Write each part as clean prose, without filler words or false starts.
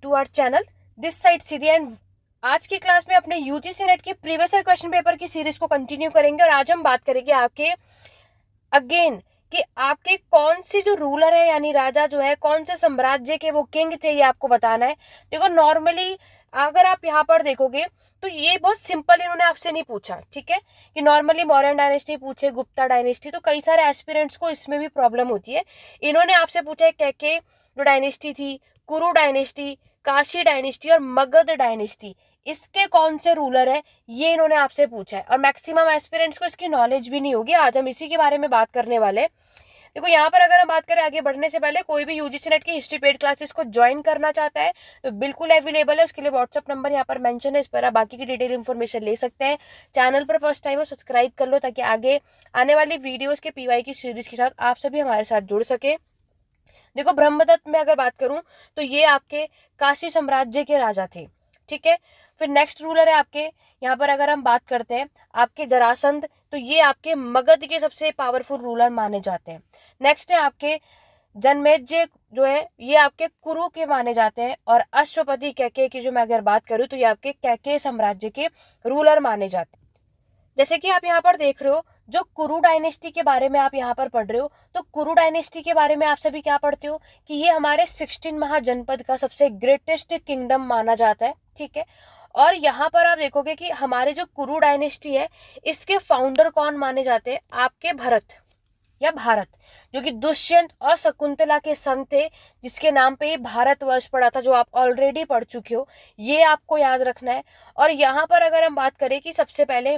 To our channel this side सीधी। And आज की क्लास में अपने यूजीसी नेट के प्रीवियस ईयर क्वेश्चन पेपर की सीरीज को कंटिन्यू करेंगे और आज हम बात करेंगे आपके अगेन कि आपके कौन सी जो रूलर है यानी राजा जो है कौन से साम्राज्य के वो किंग थे, ये आपको बताना है। देखो नॉर्मली अगर आप यहाँ पर देखोगे तो ये बहुत सिंपल इन्होंने आपसे नहीं पूछा, ठीक है, कि नॉर्मली मौर्यन डायनेस्टी पूछे, गुप्ता डायनेस्टी, तो कई सारे एस्पिरेंट्स को इसमें भी प्रॉब्लम होती है। इन्होंने आपसे पूछा है कैके जो डायनेस्टी थी, कुरु डायनेस्टी, काशी डायनेस्टी और मगध डायनेस्टी, इसके कौन से रूलर है, ये इन्होंने आपसे पूछा है। और मैक्सिमम एस्पिरेंट्स को इसकी नॉलेज भी नहीं होगी। आज हम इसी के बारे में बात करने वाले हैं। देखो यहाँ पर अगर हम बात करें आगे बढ़ने से पहले, कोई भी यूजीसी नेट की हिस्ट्री पेड क्लासेस को ज्वाइन करना चाहता है तो बिल्कुल अवेलेबल है। उसके लिए व्हाट्सअप नंबर यहाँ पर मेंशन है, इस पर आप बाकी की डिटेल इन्फॉर्मेशन ले सकते हैं। चैनल पर फर्स्ट टाइम हो सब्सक्राइब कर लो ताकि आगे आने वाली वीडियोस के पीवाई की सीरीज के साथ आप सभी हमारे साथ जुड़ सके। देखो ब्रह्मदत्त में अगर बात करूं तो ये आपके काशी साम्राज्य के राजा थे, ठीक है। फिर नेक्स्ट रूलर है आपके यहाँ पर अगर हम बात करते हैं आपके जरासंध, तो ये आपके मगध के सबसे पावरफुल रूलर माने जाते हैं। नेक्स्ट है आपके जनमेजय जो है ये आपके कुरु के माने जाते हैं। और अश्वपति कैके की जो मैं अगर बात करूं तो ये आपके कैके साम्राज्य के रूलर माने जाते हैं। जैसे कि आप यहाँ पर देख रहे हो जो कुरु डायनेस्टी के बारे में आप यहाँ पर पढ़ रहे हो, तो कुरु डायनेस्टी के बारे में आप सभी क्या पढ़ते हो कि ये हमारे 16 महाजनपद का सबसे ग्रेटेस्ट किंगडम माना जाता है, ठीक है। और यहाँ पर आप देखोगे कि हमारे जो कुरु डायनेस्टी है इसके फाउंडर कौन माने जाते हैं, आपके भरत या भारत, जो कि दुष्यंत और शकुंतला के सन थे, जिसके नाम पे ये भारतवर्ष पड़ा था, जो आप ऑलरेडी पढ़ चुके हो, ये आपको याद रखना है। और यहाँ पर अगर हम बात करें कि सबसे पहले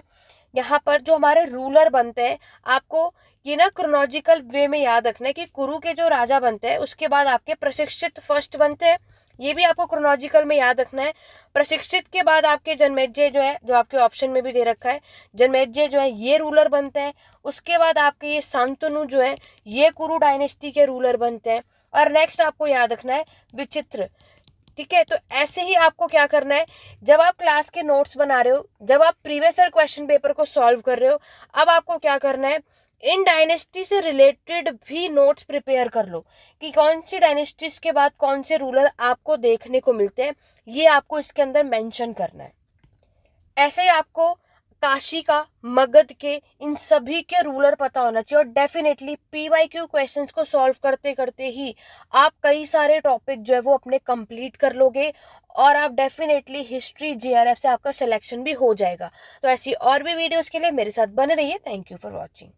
यहाँ पर जो हमारे रूलर बनते हैं, आपको ये ना क्रोनोलॉजिकल वे में याद रखना है कि कुरु के जो राजा बनते हैं उसके बाद आपके प्रशिक्षित फर्स्ट बनते हैं, ये भी आपको क्रोनोलॉजिकल में याद रखना है। प्रशिक्षित के बाद आपके जनमेजय जो है, जो आपके ऑप्शन में भी दे रखा है, जनमेजय जो है ये रूलर बनते हैं। उसके बाद आपके ये शांतनु जो है ये कुरु डायनेस्टी के रूलर बनते हैं। और नेक्स्ट आपको याद रखना है विचित्र, ठीक है। तो ऐसे ही आपको क्या करना है, जब आप क्लास के नोट्स बना रहे हो, जब आप प्रीवियस ईयर क्वेश्चन पेपर को सॉल्व कर रहे हो, अब आपको क्या करना है, इन डायनेस्टी से रिलेटेड भी नोट्स प्रिपेयर कर लो कि कौन सी डायनेस्टीज के बाद कौन से रूलर आपको देखने को मिलते हैं, ये आपको इसके अंदर मेंशन करना है। ऐसे ही आपको काशी का, मगध के, इन सभी के रूलर पता होना चाहिए। और डेफिनेटली पीवाईक्यू क्वेश्चंस को सॉल्व करते करते ही आप कई सारे टॉपिक जो है वो अपने कंप्लीट कर लोगे और आप डेफिनेटली हिस्ट्री जेआरएफ से आपका सिलेक्शन भी हो जाएगा। तो ऐसी और भी वीडियोस के लिए मेरे साथ बने रहिए। Thank you for watching.